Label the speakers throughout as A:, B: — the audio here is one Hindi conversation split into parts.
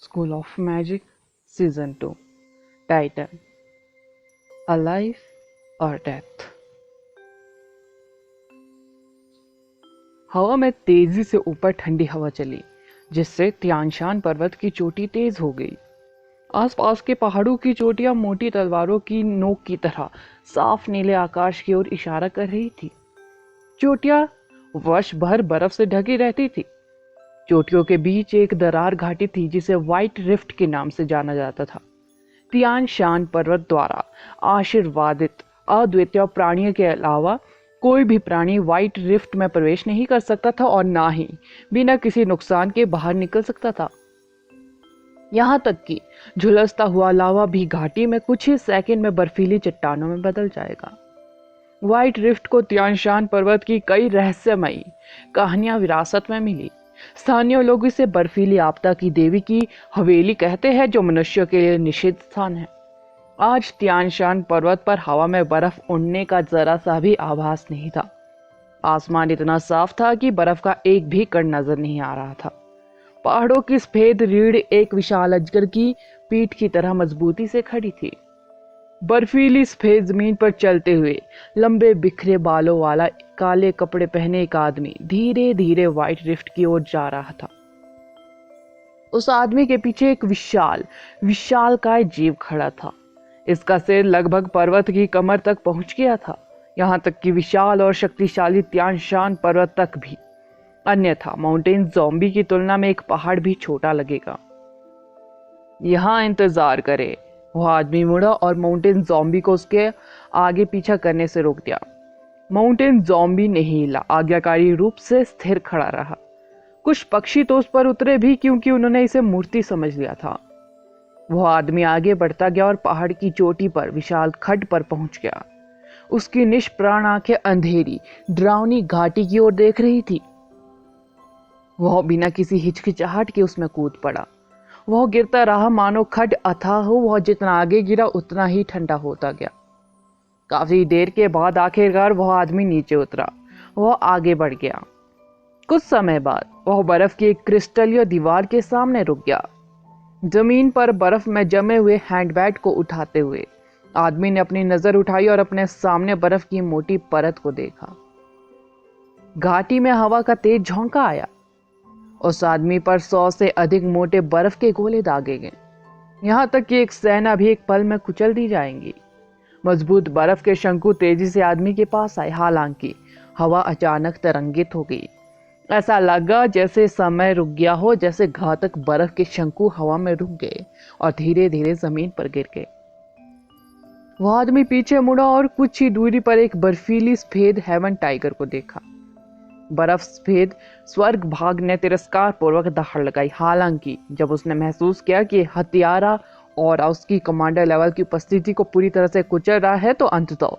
A: School of Magic Season 2 Title A Life or Death। हवा में तेजी से ऊपर ठंडी हवा चली, जिससे तियानशान पर्वत की चोटी तेज हो गई। आसपास के पहाड़ों की चोटियां मोटी तलवारों की नोक की तरह साफ नीले आकाश की ओर इशारा कर रही थी। चोटियां वर्ष भर बर्फ से ढकी रहती थी। चोटियों के बीच एक दरार घाटी थी जिसे व्हाइट रिफ्ट के नाम से जाना जाता था। तियान शान पर्वत द्वारा आशीर्वादित अद्वितीय प्राणियों के अलावा कोई भी प्राणी व्हाइट रिफ्ट में प्रवेश नहीं कर सकता था और ना ही बिना किसी नुकसान के बाहर निकल सकता था। यहाँ तक कि झुलसता हुआ लावा भी घाटी में कुछ ही सेकंड में बर्फीली चट्टानों में बदल जाएगा। व्हाइट रिफ्ट को तियानशान पर्वत की कई रहस्यमयी कहानियां विरासत में मिली। स्थानीय लोग इसे बर्फीली आपदा की देवी की हवेली कहते हैं, जो मनुष्यों के लिए निषिद्ध स्थान है। आज तियानशान पर्वत पर हवा में बर्फ उड़ने का जरा सा भी आभास नहीं था। आसमान इतना साफ था कि बर्फ का एक भी कण नजर नहीं आ रहा था। पहाड़ों की सफेद रीढ़ एक विशाल अजगर की पीठ की तरह मजबूती से खड़ी थी। बर्फीली सफेद जमीन पर चलते हुए लंबे बिखरे बालों वाला काले कपड़े पहने एक आदमी धीरे धीरे व्हाइट रिफ्ट की ओर जा रहा था। उस आदमी के पीछे एक विशालकाय जीव खड़ा था। इसका सिर लगभग पर्वत की कमर तक पहुंच गया था, यहाँ तक कि विशाल और शक्तिशाली तियानशान पर्वत तक भी। अन्यथा माउंटेन ज़ॉम्बी की तुलना में एक पहाड़ भी छोटा लगेगा। यहाँ इंतजार करे। वह आदमी मुड़ा और माउंटेन ज़ॉम्बी को उसके आगे पीछा करने से रोक दिया। माउंटेन ज़ॉम्बी नहीं हिला, आज्ञाकारी रूप से स्थिर खड़ा रहा। कुछ पक्षी तो उस पर उतरे भी, क्योंकि उन्होंने इसे मूर्ति समझ लिया था। वह आदमी आगे बढ़ता गया और पहाड़ की चोटी पर विशाल खड्ड पर पहुंच गया। उसकी निष्प्राण आंखें अंधेरी डरावनी घाटी की ओर देख रही थी। वह बिना किसी हिचकिचाहट के उसमें कूद पड़ा। वह गिरता रहा मानो खड्ड अथाह हो। वह जितना आगे गिरा उतना ही ठंडा होता गया। काफी देर के बाद आखिरकार वह आदमी नीचे उतरा। वह आगे बढ़ गया। कुछ समय बाद वह बर्फ की एक क्रिस्टलीय दीवार के सामने रुक गया। जमीन पर बर्फ में जमे हुए हैंडबैग को उठाते हुए आदमी ने अपनी नजर उठाई और अपने सामने बर्फ की मोटी परत को देखा। घाटी में हवा का तेज झोंका आया। उस आदमी पर 100 से अधिक मोटे बर्फ के गोले दागे गए, यहाँ तक कि एक सेना भी एक पल में कुचल दी जाएंगी। मजबूत बर्फ के शंकु तेजी से आदमी के पास आए। हालांकि हवा अचानक तरंगित हो गई। ऐसा लगा जैसे समय रुक गया हो, जैसे घातक बर्फ के शंकु हवा में रुक गए और धीरे धीरे जमीन पर गिर गए। वह आदमी पीछे मुड़ा और कुछ ही दूरी पर एक बर्फीली सफेद हेवन टाइगर को देखा। बर्फ सफेद स्वर्ग भाग ने तिरस्कार पूर्वक दहाड़ लगाई। हालांकि जब उसने महसूस किया कि हत्यारा और उसकी कमांडर लेवल की उपस्थिति को पूरी तरह से कुचल रहा है, तो अंततः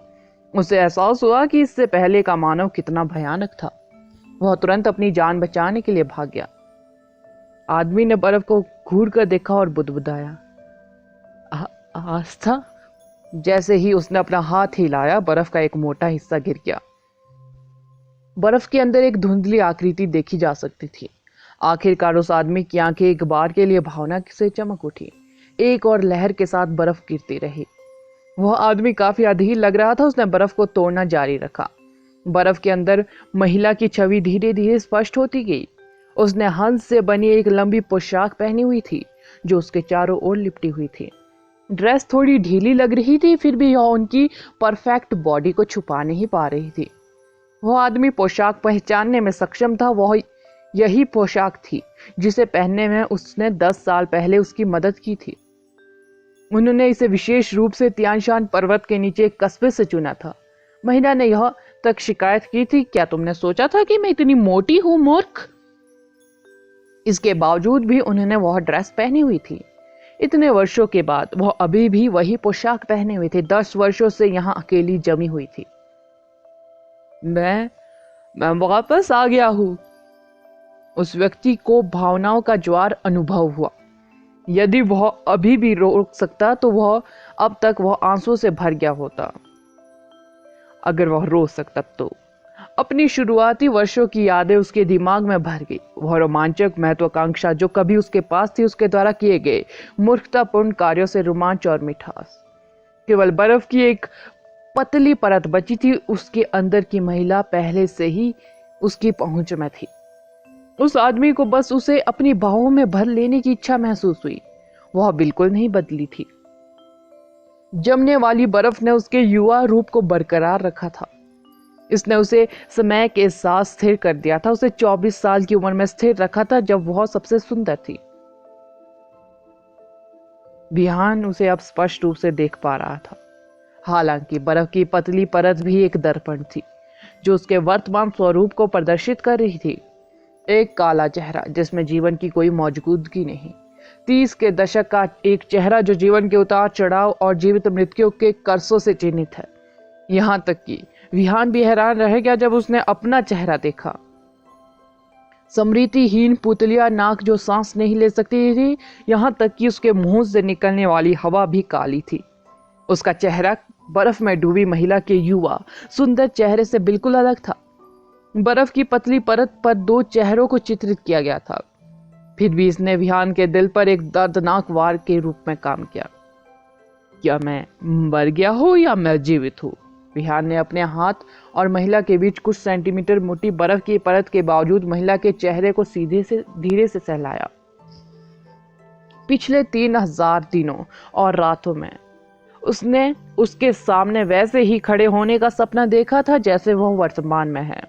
A: उसे एहसास हुआ कि इससे पहले का मानव कितना भयानक था। वह तुरंत अपनी जान बचाने के लिए भाग गया। आदमी ने बर्फ को घूर कर देखा और बुदबुदाया, आस्था। जैसे ही उसने अपना हाथ हिलाया, बर्फ का एक मोटा हिस्सा गिर गया। बर्फ के अंदर एक धुंधली आकृति देखी जा सकती थी। आखिरकार उस आदमी की आंखें एक बार के लिए भावना से चमक उठी। एक और लहर के साथ बर्फ गिरती रही। वह आदमी काफी अधीर लग रहा था। उसने बर्फ को तोड़ना जारी रखा। बर्फ के अंदर महिला की छवि धीरे धीरे स्पष्ट होती गई। उसने हंस से बनी एक लंबी पोशाक पहनी हुई थी, जो उसके चारों ओर लिपटी हुई थी। ड्रेस थोड़ी ढीली लग रही थी, फिर भी यह उनकी परफेक्ट बॉडी को छुपा नहीं पा रही थी। वह आदमी पोशाक पहचानने में सक्षम था। वह यही पोशाक थी जिसे पहनने में उसने 10 साल पहले उसकी मदद की थी। उन्होंने इसे विशेष रूप से तियानशान पर्वत के नीचे एक कस्बे से चुना था। महिला ने यह तक शिकायत की थी, क्या तुमने सोचा था कि मैं इतनी मोटी हूं, मूर्ख? इसके बावजूद भी उन्होंने वह ड्रेस पहनी हुई थी। इतने वर्षों के बाद वह अभी भी वही पोशाक पहने हुए थे। 10 वर्षों से यहाँ अकेली जमी हुई थी। मैं वापस आ गया हूं। उस व्यक्ति को भावनाओं का ज्वार अनुभव हुआ। यदि वह अभी भी रोक सकता तो वह अब तक वह आंसू से भर गया होता। अगर वह रो सकता तो अपनी शुरुआती वर्षों की यादें उसके दिमाग में भर गई। वह रोमांचक महत्वाकांक्षा जो कभी उसके पास थी, उसके द्वारा किए गए मूर्खतापूर्ण कार्यों से रोमांच और मिठास। केवल बर्फ की एक पतली परत बची थी, उसके अंदर की महिला पहले से ही उसकी पहुंच में थी। उस आदमी को बस उसे अपनी बाहों में भर लेने की इच्छा महसूस हुई। वह बिल्कुल नहीं बदली थी। जमने वाली बर्फ ने उसके युवा रूप को बरकरार रखा था। इसने उसे समय के साथ स्थिर कर दिया था। उसे 24 साल की उम्र में स्थिर रखा था, जब वह सबसे सुंदर थी। विहान उसे अब स्पष्ट रूप से देख पा रहा था। हालांकि बर्फ की पतली परत भी एक दर्पण थी जो उसके वर्तमान स्वरूप को प्रदर्शित कर रही थी। एक काला चेहरा जिसमें जीवन की कोई मौजूदगी नहीं। 30 के दशक का एक चेहरा जो जीवन के उतार चढ़ाव और जीवित मृत्यु के कर्सों से चिन्हित है। यहां तक कि विहान भी हैरान रह गया जब उसने अपना चेहरा देखा। समृद्धिहीन पुतलिया नाक जो सांस नहीं ले सकती थी, यहां तक कि उसके मुंह से निकलने वाली हवा भी काली थी। उसका चेहरा बर्फ में डूबी महिला के युवा सुंदर चेहरे से बिल्कुल अलग था। बर्फ की पतली परत पर दो चेहरों को चित्रित किया गया था, फिर भी इसने विहान के दिल पर एक दर्दनाक वार के रूप में काम किया। क्या मैं मर गया हूं या मैं जीवित हूं? विहान ने अपने हाथ और महिला के बीच कुछ सेंटीमीटर मोटी बर्फ की परत के बावजूद महिला के चेहरे को धीरे से सहलाया। पिछले 3000 दिनों और रातों में उसने उसके सामने वैसे ही खड़े होने का सपना देखा था जैसे वह वर्तमान में है।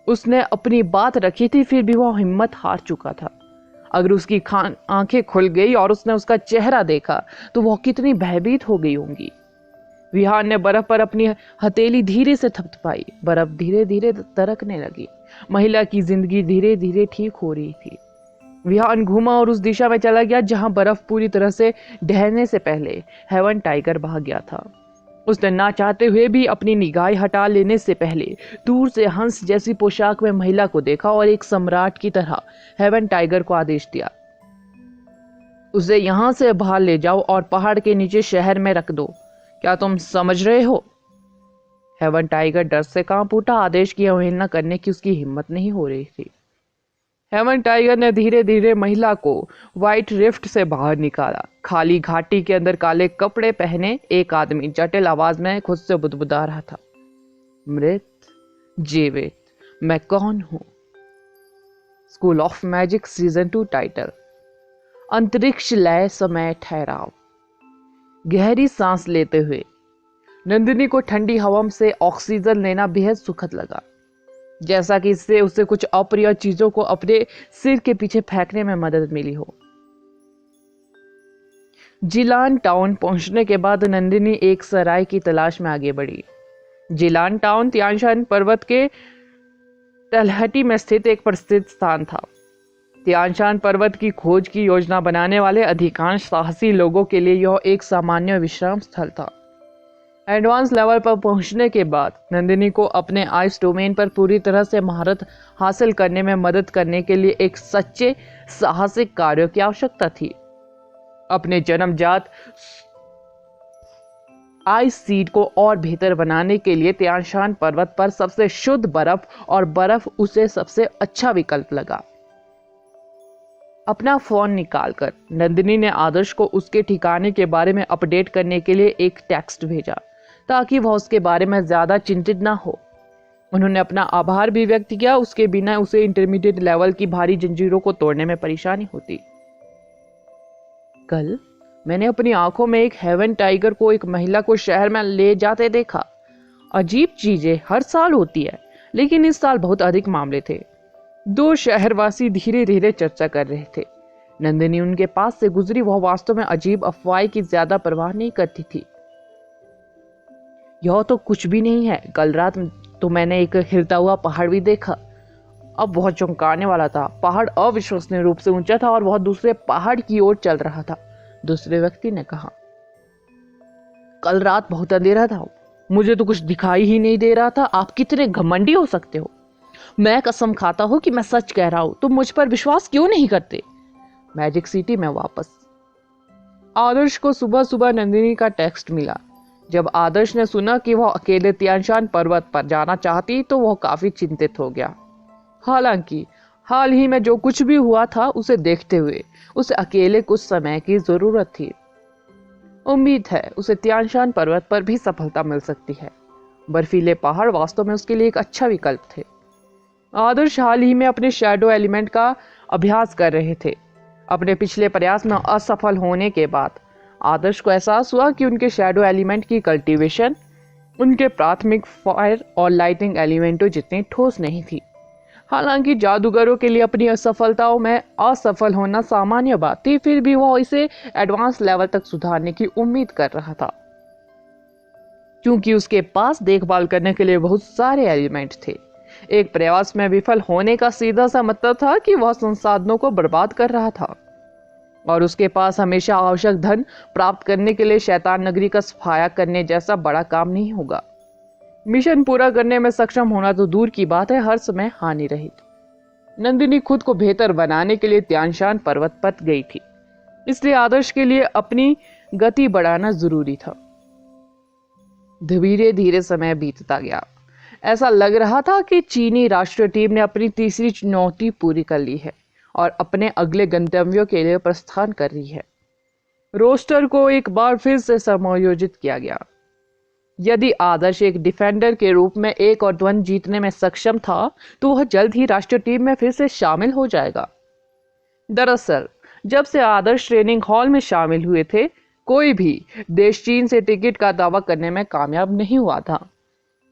A: उसने अपनी बात रखी थी, फिर भी वह हिम्मत हार चुका था। अगर उसकी आंखें खुल गई और उसने उसका चेहरा देखा तो वह कितनी भयभीत हो गई होंगी। विहान ने बर्फ पर अपनी हथेली धीरे से थपथपाई। बर्फ धीरे धीरे दरकने लगी। महिला की जिंदगी धीरे धीरे ठीक हो रही थी। विहान घूमा और उस दिशा में चला गया जहां बर्फ पूरी तरह से ढहने से पहले हेवन टाइगर भाग गया था। उसने ना चाहते हुए भी अपनी निगाह हटा लेने से पहले दूर से हंस जैसी पोशाक में महिला को देखा और एक सम्राट की तरह हेवन टाइगर को आदेश दिया, उसे यहां से बाहर ले जाओ और पहाड़ के नीचे शहर में रख दो। क्या तुम समझ रहे हो? हेवन टाइगर डर से कांप उठा। आदेश की अवहेलना करने की उसकी हिम्मत नहीं हो रही थी। हेवन टाइगर ने धीरे धीरे महिला को व्हाइट रिफ्ट से बाहर निकाला। खाली घाटी के अंदर काले कपड़े पहने एक आदमी जटिल आवाज में खुद से बुदबुदा रहा था, मृत जीवित, मैं कौन हूं? School of magic season 2 title. अंतरिक्ष लय समय ठहराव। गहरी सांस लेते हुए नंदिनी को ठंडी हवा से ऑक्सीजन लेना बेहद सुखद लगा, जैसा कि इससे उसे कुछ अप्रिय चीजों को अपने सिर के पीछे फेंकने में मदद मिली हो। जिलान टाउन पहुंचने के बाद नंदिनी एक सराय की तलाश में आगे बढ़ी। जिलान टाउन तियानशान पर्वत के तलहटी में स्थित एक प्रसिद्ध स्थान था। तियानशान पर्वत की खोज की योजना बनाने वाले अधिकांश साहसी लोगों के लिए यह एक सामान्य विश्राम स्थल था। एडवांस लेवल पर पहुंचने के बाद नंदिनी को अपने आइस डोमेन पर पूरी तरह से महारत हासिल करने में मदद करने के लिए एक सच्चे साहसिक कार्यों की आवश्यकता थी। अपने जन्मजात आइस सीड को और बेहतर बनाने के लिए तियानशान पर्वत पर सबसे शुद्ध बर्फ उसे सबसे अच्छा विकल्प लगा। अपना फोन निकालकर नंदिनी ने आदर्श को उसके ठिकाने के बारे में अपडेट करने के लिए एक टेक्स्ट भेजा ताकि वह उसके बारे में ज्यादा चिंतित ना हो। उन्होंने अपना आभार भी व्यक्त किया, उसके बिना उसे इंटरमीडिएट लेवल की भारी जंजीरों को तोड़ने में परेशानी होती। कल मैंने अपनी आंखों में एक हेवन टाइगर को एक महिला को शहर में ले जाते देखा। अजीब चीजें हर साल होती है, लेकिन इस साल बहुत अधिक मामले थे। दो शहरवासी धीरे धीरे चर्चा कर रहे थे। नंदिनी उनके पास से गुजरी। वह वास्तव में अजीब अफवाह की ज्यादा परवाह नहीं करती थी। यह तो कुछ भी नहीं है। कल रात तो मैंने एक हिलता हुआ पहाड़ भी देखा। अब बहुत चौंकाने वाला था। पहाड़ अविश्वसनीय रूप से ऊंचा था और वह दूसरे पहाड़ की ओर चल रहा था। दूसरे व्यक्ति ने कहा, कल रात बहुत अंधेरा था, मुझे तो कुछ दिखाई ही नहीं दे रहा था। आप कितने घमंडी हो सकते हो? मैं कसम खाता हूं कि मैं सच कह रहा हूं। तुम मुझ पर विश्वास क्यों नहीं करते? मैजिक सिटी में वापस। आदर्श को सुबह सुबह नंदिनी का टेक्स्ट मिला। जब आदर्श ने सुना कि वह अकेले तियानशान पर्वत पर जाना चाहती तो वह काफी चिंतित हो गया। हालांकि हाल ही में जो कुछ भी हुआ था उसे देखते हुए उसे अकेले कुछ समय की जरूरत थी। उम्मीद है उसे तियानशान पर्वत पर भी सफलता मिल सकती है। बर्फीले पहाड़ वास्तव में उसके लिए एक अच्छा विकल्प थे। आदर्श हाल ही में अपने शैडो एलिमेंट का अभ्यास कर रहे थे। अपने पिछले प्रयास में असफल होने के बाद आदर्श को एहसास हुआ कि उनके शैडो एलिमेंट की कल्टीवेशन उनके प्राथमिक फायर और लाइटिंग एलिमेंटों जितनी ठोस नहीं थी। हालांकि जादूगरों के लिए अपनी असफलताओं में असफल होना सामान्य बात थी, फिर भी वह इसे एडवांस लेवल तक सुधारने की उम्मीद कर रहा था, क्योंकि उसके पास देखभाल करने के लिए बहुत सारे एलिमेंट थे। एक प्रयास में विफल होने का सीधा सा मतलब था कि वह संसाधनों को बर्बाद कर रहा था और उसके पास हमेशा आवश्यक धन प्राप्त करने के लिए शैतान नगरी का सफाया करने जैसा बड़ा काम नहीं होगा। मिशन पूरा करने में सक्षम होना तो दूर की बात है, हर समय हानि रहित। नंदिनी खुद को बेहतर बनाने के लिए तियानशान पर्वत पर गई थी, इसलिए आदर्श के लिए अपनी गति बढ़ाना जरूरी था। धीरे धीरे समय बीतता गया। ऐसा लग रहा था कि चीनी राष्ट्रीय टीम ने अपनी तीसरी चुनौती पूरी कर ली है और अपने अगले गंतव्यों के लिए प्रस्थान कर रही है। रोस्टर को एक बार फिर से समायोजित किया गया। यदि आदर्श एक डिफेंडर के रूप में एक और द्वंद्व जीतने में सक्षम था तो वह जल्द ही राष्ट्रीय टीम में फिर से शामिल हो जाएगा। दरअसल जब से आदर्श ट्रेनिंग हॉल में शामिल हुए थे, कोई भी देश चीन से टिकट का दावा करने में कामयाब नहीं हुआ था।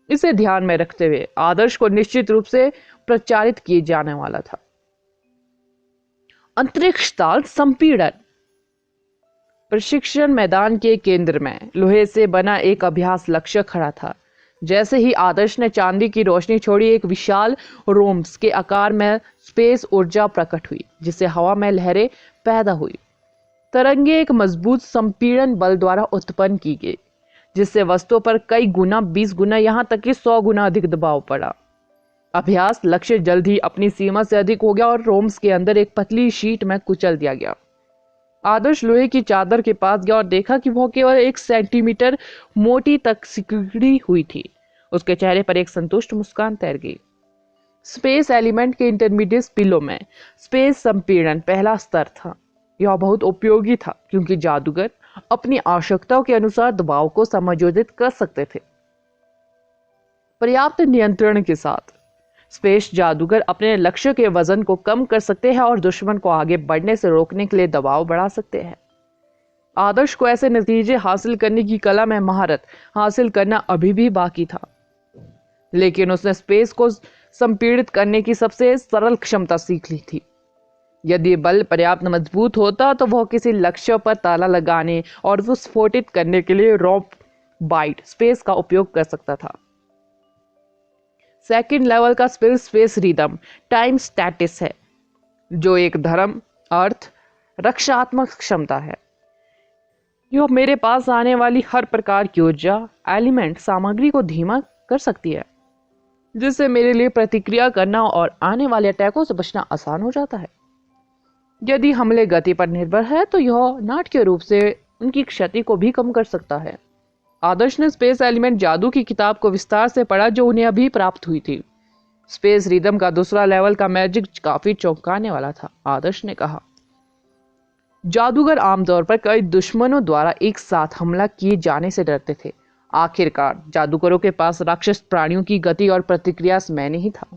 A: इसे ध्यान में रखते हुए आदर्श को निश्चित रूप से प्रचारित किए जाने वाला था। अंतरिक्ष ताल संपीड़न। प्रशिक्षण मैदान के केंद्र में लोहे से बना एक अभ्यास लक्ष्य खड़ा था। जैसे ही आदर्श ने चांदी की रोशनी छोड़ी, एक विशाल रोम्स के आकार में स्पेस ऊर्जा प्रकट हुई, जिससे हवा में लहरें पैदा हुई। तरंगे एक मजबूत संपीड़न बल द्वारा उत्पन्न की गई, जिससे वस्तुओं पर कई गुना, 20 गुना, यहां तक कि 100 गुना अधिक दबाव पड़ा। अभ्यास लक्ष्य जल्द ही अपनी सीमा से अधिक हो गया और रोम्स के अंदर एक पतली शीट में कुचल दिया गया। आदर्श लोहे की चादर के पास गया और देखा कि वह केवल 1 सेंटीमीटर मोटी तक सिकुड़ी हुई थी। उसके चेहरे पर एक संतुष्ट मुस्कान तैर गई। स्पेस एलिमेंट के इंटरमीडिएट पिलो में स्पेस संपीड़न पहला स्तर था। यह बहुत उपयोगी था क्योंकि जादूगर अपनी आवश्यकताओं के अनुसार दबाव को समायोजित कर सकते थे। पर्याप्त नियंत्रण के साथ स्पेस जादूगर अपने लक्ष्य के वजन को कम कर सकते हैं और दुश्मन को आगे बढ़ने से रोकने के लिए दबाव बढ़ा सकते हैं। आदर्श को ऐसे नतीजे हासिल करने की कला में महारत हासिल करना अभी भी बाकी था, लेकिन उसने स्पेस को संपीड़ित करने की सबसे सरल क्षमता सीख ली थी। यदि बल पर्याप्त मजबूत होता तो वह किसी लक्ष्य पर ताला लगाने और विस्फोटित करने के लिए रॉप बाइट स्पेस का उपयोग कर सकता था। सेकंड लेवल का स्पेल स्पेस रिदम टाइम स्टैटिस है, जो एक धर्म, अर्थ, रक्षात्मक क्षमता है। यह मेरे पास आने वाली हर प्रकार की ऊर्जा, एलिमेंट, सामग्री को धीमा कर सकती है, जिससे मेरे लिए प्रतिक्रिया करना और आने वाले अटैकों से बचना आसान हो जाता है। यदि हमले गति पर निर्भर है तो यह नाटकीय रूप से उनकी क्षति को भी कम कर सकता है। आदर्श ने स्पेस एलिमेंट जादू की किताब को विस्तार से पढ़ा जो उन्हें अभी प्राप्त हुई थी। स्पेस रिदम का दूसरा लेवल का मैजिक काफी चौंकाने वाला था। आदर्श ने कहा, जादूगर आमतौर पर कई दुश्मनों द्वारा एक साथ हमला किए जाने से डरते थे। आखिरकार जादूगरों के पास राक्षस प्राणियों की गति और प्रतिक्रिया समय नहीं था।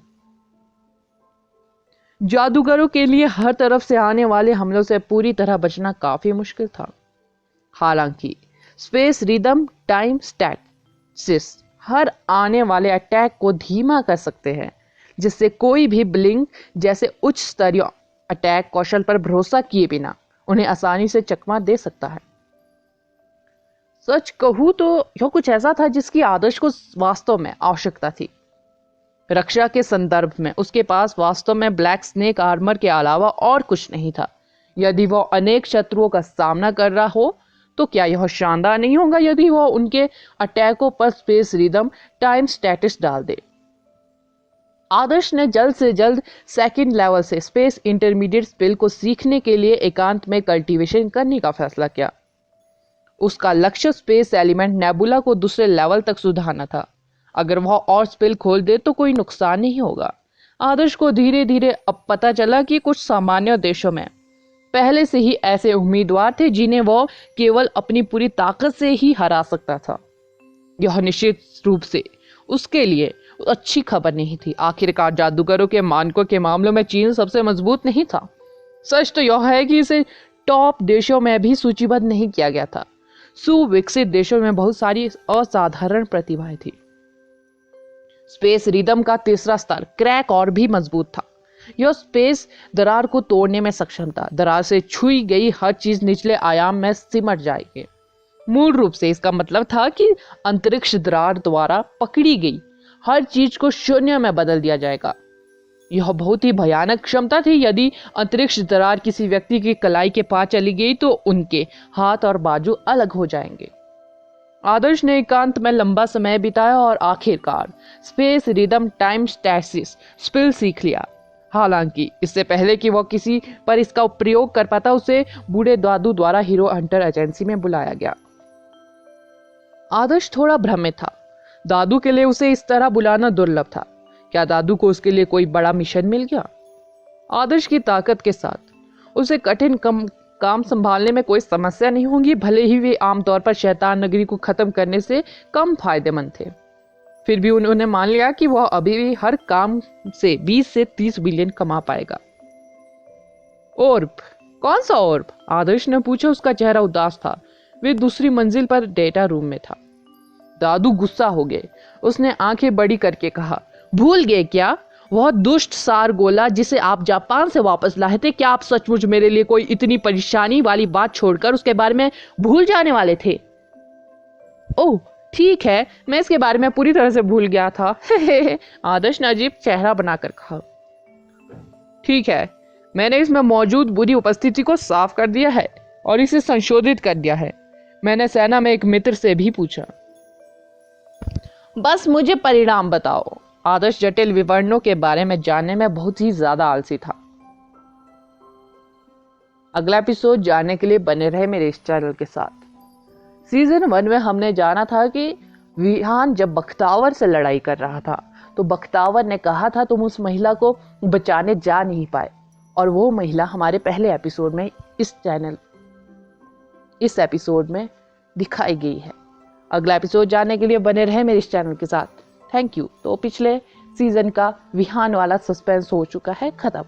A: जादूगरों के लिए हर तरफ से आने वाले हमलों से पूरी तरह बचना काफी मुश्किल था। हालांकि स्पेस रिदम टाइम स्टैटिस हर आने वाले अटैक को धीमा कर सकते हैं, जिससे कोई भी ब्लिंक जैसे उच्च स्तरीय अटैक कौशल पर भरोसा किए बिना उन्हें आसानी से चकमा दे सकता है। सच कहूं तो यह कुछ ऐसा था जिसकी आदर्श को वास्तव में आवश्यकता थी। रक्षा के संदर्भ में उसके पास वास्तव में ब्लैक स्नेक आर्मर के अलावा और कुछ नहीं था। यदि वह अनेक शत्रुओं का सामना कर रहा हो तो क्या यह शानदार नहीं होगा यदि वह उनके अटैकों पर स्पेस रिदम टाइम स्टैटिस डाल दे। आदर्श ने जल्द से जल्द सेकंड लेवल से स्पेस इंटरमीडिएट स्पेल को सीखने के लिए एकांत में कल्टीवेशन करने का फैसला किया। उसका लक्ष्य स्पेस एलिमेंट नेबुला को दूसरे लेवल तक सुधारना था। अगर वह और स्पिल खोल दे तो कोई नुकसान नहीं होगा। आदर्श को धीरे धीरे अब पता चला कि कुछ सामान्य देशों में पहले से ही ऐसे उम्मीदवार थे जिन्हें वह केवल अपनी पूरी ताकत से ही हरा सकता था। यह निश्चित रूप से उसके लिए अच्छी खबर नहीं थी। आखिरकार जादूगरों के मानकों के मामलों में चीन सबसे मजबूत नहीं था। सच तो यह है कि इसे टॉप देशों में भी सूचीबद्ध नहीं किया गया था। सुविकसित देशों में बहुत सारी असाधारण प्रतिभाएं थी। स्पेस रिदम का तीसरा स्तर क्रैक और भी मजबूत था। यह स्पेस दरार को तोड़ने में सक्षम था। दरार से छुई गई हर चीज निचले आयाम में सिमट जाएगी। मूल रूप से इसका मतलब था कि अंतरिक्ष दरार द्वारा पकड़ी गई हर चीज को शून्य में बदल दिया जाएगा। यह बहुत ही भयानक क्षमता थी। यदि अंतरिक्ष दरार किसी व्यक्ति की कलाई के पास चली गई तो उनके हाथ और बाजू अलग हो जाएंगे। आदर्श ने एकांत में लंबा समय बिताया और आखिरकार space rhythm time stasis spill सीख लिया। हालांकि इससे पहले कि वह किसी पर इसका प्रयोग कर पाता, उसे बूढ़े दादू द्वारा हीरो हंटर एजेंसी में बुलाया गया। आदर्श थोड़ा भ्रमित था। दादू के लिए उसे इस तरह बुलाना दुर्लभ था। क्या दादू को उसके लिए कोई बड़ा मिशन मिल गया? आदर्श की ताकत के साथ उसे कठिन काम संभालने में कोई समस्या नहीं होगी, भले ही वे आमतौर पर शैतान नगरी को खत्म करने से कम फायदेमंद थे। फिर भी उन्होंने मान लिया कि वह अभी भी हर काम से 20 से 30 बिलियन कमा पाएगा। ओर्ब? कौन सा ओर्ब? आदर्श ने पूछा। उसका चेहरा उदास था। वे दूसरी मंजिल पर डेटा रूम में था। दादू गुस्सा हो गए। उसने आंखें बड़ी करके कहा, भूल गए क्या? वह दुष्ट सारगोला जिसे आप जापान से वापस लाए थे। क्या आप सचमुच मेरे लिए कोई इतनी परेशानी वाली बात छोड़कर उसके बारे में भूल जाने वाले थे? ओह ठीक है, मैं इसके बारे में पूरी तरह से भूल गया था। आदर्श ने अजीब चेहरा बनाकर कहा। ठीक है, मैंने इसमें मौजूद बुरी उपस्थिति को साफ कर दिया है और इसे संशोधित कर दिया है। मैंने सेना में एक मित्र से भी पूछा। बस मुझे परिणाम बताओ। आदर्श जटिल विवरणों के बारे में जानने में बहुत ही ज्यादा आलसी था। अगला एपिसोड जानने के लिए बने रहे मेरे इस चैनल के साथ। सीजन 1 में हमने जाना था कि विहान जब बख्तावर से लड़ाई कर रहा था तो बख्तावर ने कहा था तुम उस महिला को बचाने जा नहीं पाए, और वो महिला हमारे पहले एपिसोड में इस एपिसोड में दिखाई गई है। अगला एपिसोड जानने के लिए बने रहे मेरे इस चैनल के साथ। Thank you. तो पिछले सीजन का विहान वाला सस्पेंस हो चुका है खत्म।